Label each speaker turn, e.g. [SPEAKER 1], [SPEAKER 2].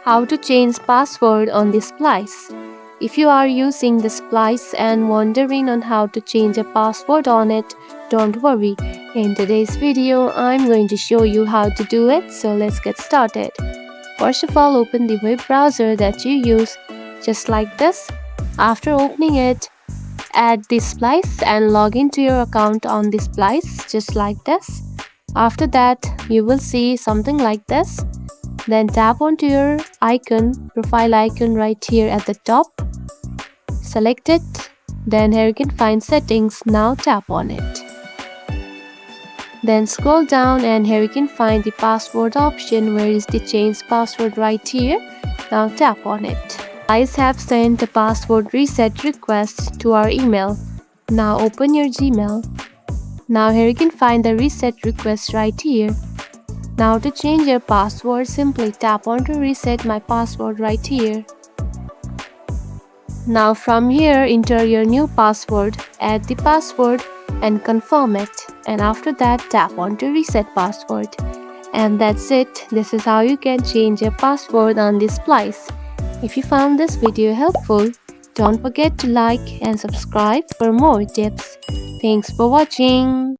[SPEAKER 1] How to change password on the Splice. If you are using the Splice and wondering on how to change a password on it, don't worry. In today's video, I'm going to show you how to do it, so let's get started. First of all, open the web browser that you use, just like this. After opening it, add the Splice and log into your account on the Splice, just like this. After that, you will see something like this. Then tap onto your profile icon right here at the top. Select it. Then here you can find settings. Now tap on it. Then scroll down and here you can find the password option where is the change password right here. Now tap on it. Splice have sent a password reset request to our email. Now open your Gmail. Now here you can find the reset request right here. Now to change your password, simply tap on to reset my password right here. Now from here, enter your new password, add the password and confirm it. And after that, tap on to reset password. And that's it. This is how you can change your password on this Splice. If you found this video helpful, don't forget to like and subscribe for more tips. Thanks for watching.